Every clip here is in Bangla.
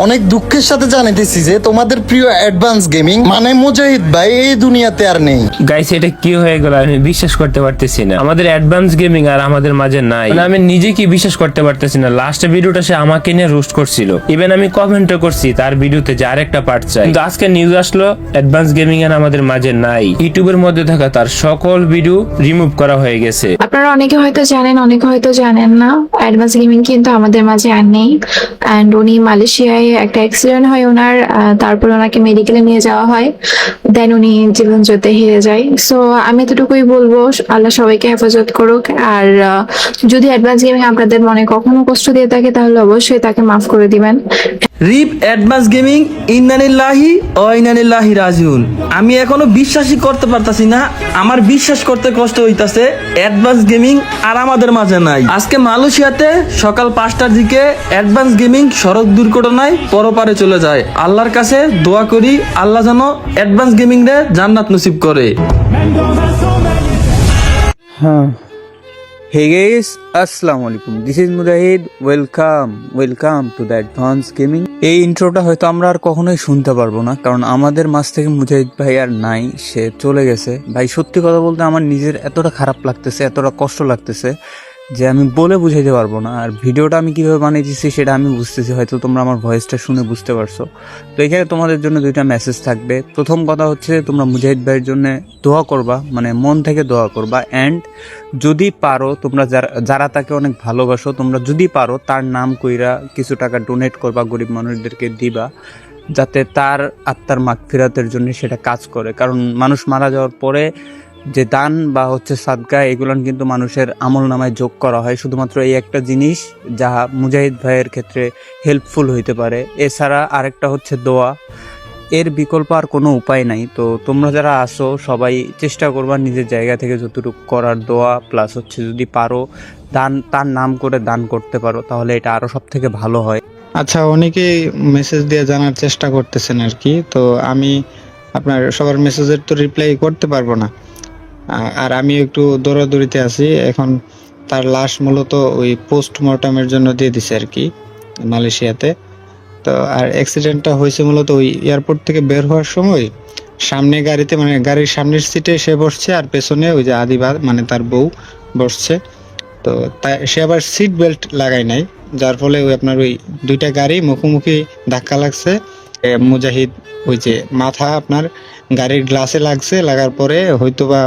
অনেক দুঃখের সাথে জানাইতেছি যে তোমাদের প্রিয় অ্যাডভান্স গেমিং মানে মুজাহিদ ভাই এই দুনিয়াতে আর নেই। গাইস এটা কি হয়ে গেল, আমি বিশ্বাস করতে পারতেছি না। আমাদের অ্যাডভান্স গেমিং আর আমাদের মাঝে নাই, মানে আমি নিজে কি বিশ্বাস করতে পারতেছি না। লাস্ট ভিডিওটা সে আমাকে নিয়ে রোস্ট করছিল, ইভেন আমি কমেন্টও করছি তার ভিডিওতে যে আরেকটা পার্ট চাই। কিন্তু আজকে নিউজ আসলো অ্যাডভান্স গেমিং আর আমাদের মাঝে নাই। ইউটিউবের মধ্যে থাকা তার সকল ভিডিও রিমুভ করা হয়ে গেছে। আপনারা অনেকে হয়তো জানেন, অনেকে হয়তো জানেন না, অ্যাডভান্স গেমিং কিন্তু আমাদের মাঝে আর নেই। অ্যান্ড উনি মালয়েশিয়ায় একটা অ্যাক্সিডেন্ট হয় ওনার, তারপর ওনাকে মেডিকেলে নিয়ে যাওয়া হয়, দেন উনি জীবন যুদ্ধে হেরে যায়। সো আমি এতটুকুই বলবো, আল্লাহ সবাইকে হেফাজত করুক। আর যদি অ্যাডভান্স গেমিং আপনাদের মনে কখনো কষ্ট দিয়ে থাকে তাহলে অবশ্যই তাকে মাফ করে দিবেন। রিপ অ্যাডভান্স গেমিং ইন্নানিল্লাহি ও ইন্নানিল্লাহি রাজিউন। আমি এখনো বিশ্বাসই করতে পারতাছি না, আমার বিশ্বাস করতে কষ্ট হইতাছে অ্যাডভান্স গেমিং আর আমাদের মাঝে নাই। আজকে মালয়েশিয়াতে সকাল 5টার দিকে অ্যাডভান্স গেমিং সড়ক দুর্ঘটনায় পরপারে চলে যায়। আল্লাহর কাছে দোয়া করি আল্লাহ যেন অ্যাডভান্স গেমিং রে জান্নাত নসিব করে। Hey guys, Assalamu alaikum. This is Mujahid. Welcome to the Advanced Gaming. এই ইন্ট্রোটা হয়তো আমরা আর কখনোই শুনতে পারবো না, কারণ আমাদের মাঝ থেকে মুজাহিদ ভাই আর নাই, সে চলে গেছে। ভাই সত্যি কথা বলতে আমার নিজের এতটা খারাপ লাগতেছে, এতটা কষ্ট লাগতেছে যে আমি বলে বুঝাইতে পারবো না। আর ভিডিওটা আমি কিভাবে বানিয়েছি সেটা আমি বুঝতেছি, হয়তো তোমরা আমার ভয়েসটা শুনে বুঝতে পারছো। তো এখানে তোমাদের জন্য দুইটা মেসেজ থাকবে। প্রথম কথা হচ্ছে তোমরা মুজাহিদ ভাইয়ের জন্য দোয়া করবা, মানে মন থেকে দোয়া করবা। অ্যান্ড যদি পারো তোমরা যারা তাকে অনেক ভালোবাসো, তোমরা যদি পারো তার নাম কইরা কিছু টাকা ডোনেট করবা, গরিব মানুষদেরকে দিবা, যাতে তার আত্মার মাগফিরাতের জন্য সেটা কাজ করে। কারণ মানুষ মারা যাওয়ার পরে যে দান বা হচ্ছে সাদকা, এগুলো কিন্তু মানুষের আমল নামায় যোগ করা হয়। শুধুমাত্র এই একটা জিনিস যা মুজাহিদ ভাইয়ের ক্ষেত্রে হেল্পফুল হইতে পারে। এছাড়া আরেকটা হচ্ছে দোয়া, এর বিকল্প আর কোনো উপায় নাই। তো তোমরা যারা আসো সবাই চেষ্টা করবা নিজের জায়গা থেকে যতটুকু করার, দোয়া প্লাস হচ্ছে যদি পারো দান, তার নাম করে দান করতে পারো, তাহলে এটা আরো সব থেকে ভালো হয়। আচ্ছা, অনেকেই মেসেজ দিয়ে জানার চেষ্টা করতেছেন আর কি। তো আমি আপনার সবার মেসেজের তো রিপ্লাই করতে পারবো না, আর আমি একটু দৌড়াদৌড়িতে আছি এখন। তার লাশ মূলত ওই পোস্টমর্টমের জন্য দিয়ে দিছে আর কি মালয়েশিয়াতে। তো আর অ্যাক্সিডেন্টটা হয়েছে মূলত ওই এয়ারপোর্ট থেকে বের হওয়ার সময় সামনে গাড়িতে, মানে গাড়ির সামনের সিটে সে বসছে আর পেছনে ওই যে আদিবাদ মানে তার বউ বসছে। তো তাই সে আবার সিট বেল্ট লাগায় নাই, যার ফলে ওই আপনার ওই দুইটা গাড়ি মুখোমুখি ধাক্কা লাগছে। মুজাহিদ ওই যে মাথা আপনার গাড়ির গ্লাসে লাগছে, লাগার পরে হয়তোবা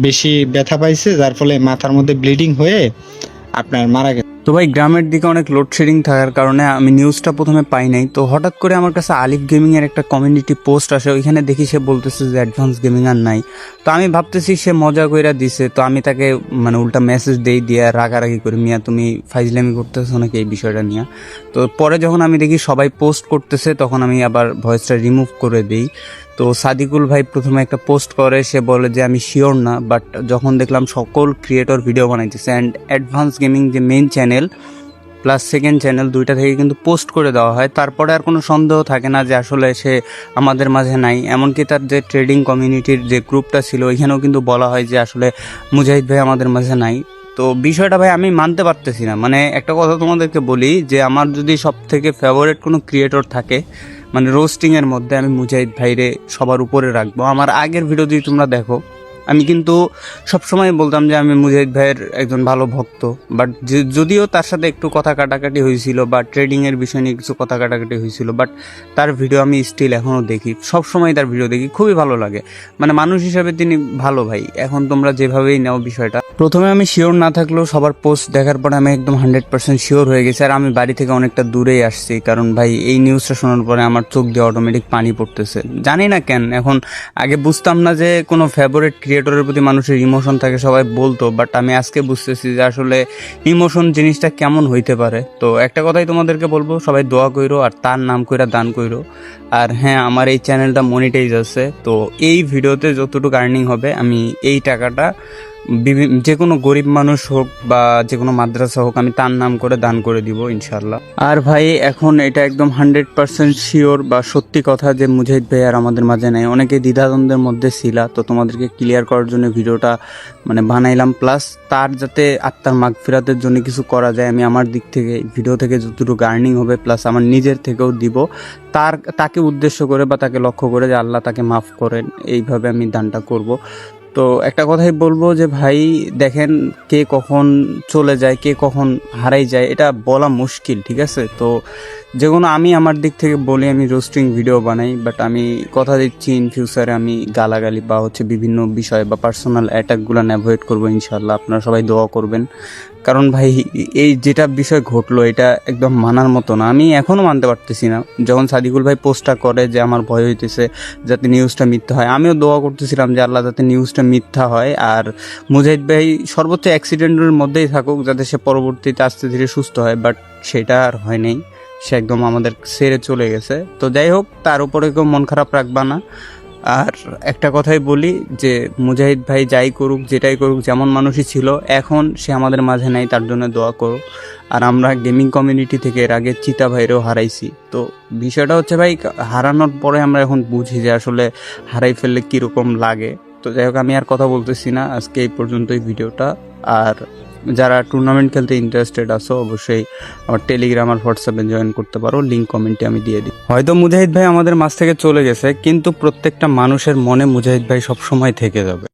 বেশি ব্যথা পাইছে, যার ফলে মাথার মধ্যে ব্লিডিং হয়ে আপনার মারা গেছে। তো ভাই গ্রামের দিকে অনেক লোডশেডিং থাকার কারণে আমি নিউজটা প্রথমে পাই নাই। তো হঠাৎ করে আমার কাছে আলিফ গেমিং এর একটা কমিউনিটি পোস্ট আসে, ওইখানে দেখি সে বলতেছে যে অ্যাডভান্স গেমিং আর নাই। তো আমি ভাবতেছি সে মজা কইরা দিছে, তো আমি তাকে মানে উল্টা মেসেজ দিয়ে রাগারাগি করি, মিয়া তুমি ফাইজলামি করতেছো নাকি এই বিষয়টা নিয়ে। তো পরে যখন আমি দেখি সবাই পোস্ট করতেছে, তখন আমি আবার ভয়েসটা রিমুভ করে দিই। তো সাদিকুল ভাই প্রথমে একটা পোস্ট করে, সে বলে যে আমি শিওর না, বাট যখন দেখলাম সকল ক্রিয়েটর ভিডিও বানাইতেছে অ্যান্ড অ্যাডভান্স গেমিং যে main channel plus second channel দুইটা থেকে কিন্তু পোস্ট করে দেওয়া হয়, তারপরে আর কোনো সন্দেহ থাকে না যে আসলে সে আমাদের মাঝে নাই। এমনকি তার যে ট্রেডিং কমিউনিটির যে গ্রুপটা ছিল ওইখানেও কিন্তু বলা হয় যে আসলে মুজাহিদ ভাই আমাদের মাঝে নাই। তো বিষয়টা ভাই আমি মানতে পারতেছি না। মানে একটা কথা তোমাদেরকে বলি যে আমার যদি সব থেকে ফেভারিট কোনো ক্রিয়েটর থাকে, মানে রোস্টিং এর মধ্যে আমি মুজাহিদ ভাইরে সবার উপরে রাখবো। আমার আগের ভিডিও যদি তোমরা দেখো, আমি কিন্তু সবসময় বলতাম যে আমি মুজাহিদ ভাইয়ের একজন ভালো ভক্ত, বাট যদিও তার সাথে একটু কথা কাটাকাটি হয়েছিল বা ট্রেডিং এর বিষয় নিয়ে কিছু কথা কাটাকাটি হয়েছিল, বাট তার ভিডিও আমি স্টিল এখনো দেখি, সবসময় তার ভিডিও দেখি, খুবই ভালো লাগে। মানে মানুষ হিসাবে তিনি ভালো ভাই। এখন তোমরা যেভাবেই নাও বিষয়টা, প্রথমে আমি শিওর না থাকলেও সবার পোস্ট দেখার পরে আমি একদম 100% শিওর হয়ে গেছি। আর আমি বাড়ি থেকে অনেকটা দূরেই আসছি, কারণ ভাই এই নিউজটা শোনার পরে আমার চোখ দিয়ে অটোমেটিক পানি পড়তেছে। জানি না কেন, এখন আগে বুঝতাম না যে কোনো ফেভারিট ক্রিয়েটরের প্রতি মানুষের ইমোশন থাকে, সবাই বলতো, বাট আমি আজকে বুঝতেছি যে আসলে ইমোশন জিনিসটা কেমন হইতে পারে। তো একটা কথাই তোমাদেরকে বলবো, সবাই দোয়া কইরো আর তার নাম কইরা দান কইরো। আর হ্যাঁ, আমার এই চ্যানেলটা মনিটাইজ আছে, তো এই ভিডিওতে যতটুকু আর্নিং হবে আমি এই টাকাটা যে কোনো গরিব মানুষ হোক বা যে কোনো মাদ্রাসা হোক আমি তার নাম করে দান করে দিব ইনশাল্লাহ। আর ভাই এখন এটা একদম 100% শিওর বা সত্যি কথা যে মুজাহিদ ভাই আর আমাদের মাঝে নাই। অনেকে দ্বিধাদ্বন্দ্বের মধ্যে ছিল, তো তোমাদেরকে ক্লিয়ার করার জন্য ভিডিওটা মানে বানাইলাম। প্লাস তার যাতে আত্মার মাগফিরাতের জন্য কিছু করা যায়, আমি আমার দিক থেকে ভিডিও থেকে যতটুকু আর্নিং হবে প্লাস আমার নিজের থেকেও দিব তাকে উদ্দেশ্য করে বা তাকে লক্ষ্য করে যে আল্লাহ তাকে মাফ করেন, এইভাবে আমি দানটা করব। তো একটা কথাই বলবো যে ভাই দেখেন, কে কখন চলে যায় কে কখন হারাই যায় এটা বলা মুশকিল, ঠিক আছে? তো যে কোনো আমি আমার দিক থেকে বলি আমি রোস্টিং ভিডিও বানাই, বাট আমি কথা দিচ্ছি ইন ফিউচারে আমি গালাগালি বা বিভিন্ন বিষয় বা পার্সোনাল অ্যাটাকগুলো অ্যাভয়েড করবো ইনশাল্লাহ। আপনারা সবাই দোয়া করবেন, কারণ ভাই এই যেটা বিষয় ঘটলো এটা একদম মানার মতো না। আমি এখনও মানতে পারতেছি না। যখন সাদিকুল ভাই পোস্টটা করে যে আমার ভয় হইতেছে যাতে নিউজটা মিথ্যা হয়, আমিও দোয়া করতেছিলাম যে আল্লাহ যাতে নিউজটা মিথ্যা হয় আর মুজাহিদ ভাই সর্বোচ্চ অ্যাক্সিডেন্টের মধ্যেই থাকুক, যাতে সে পরবর্তীতে আস্তে ধীরে সুস্থ হয়। বাট সেটা আর হয় নাই, সে একদম আমাদের ছেড়ে চলে গেছে। তো যাই হোক, তার উপরে কেউ মন খারাপ রাখবা না। আর একটা কথাই বলি যে মুজাহিদ ভাই যাই করুক যেটাই করুক যেমন মানুষই ছিল, এখন সে আমাদের মাঝে নাই, তার জন্য দোয়া করো। আর আমরা গেমিং কমিউনিটি থেকে এর আগে চিতা ভাইরেও হারাইছি। তো বিষয়টা হচ্ছে ভাই, হারানোর পরে আমরা এখন বুঝি যে আসলে হারাই ফেললে কীরকম লাগে। তো যাই হোক, আমি আর কথা বলতেছি না, আজকে এই পর্যন্তই ভিডিওটা। আর যারা টুর্নামেন্ট খেলতে ইন্টারেস্টেড আছো অবশ্যই আমার টেলিগ্রাম আর হোয়াটসঅ্যাপে জয়েন করতে পারো, লিঙ্ক কমেন্টে আমি দিয়ে দিই। হয়তো মুজাহিদ ভাই আমাদের মাঝ থেকে চলে গেছে, কিন্তু প্রত্যেকটা মানুষের মনে মুজাহিদ ভাই সবসময় থেকে যাবে।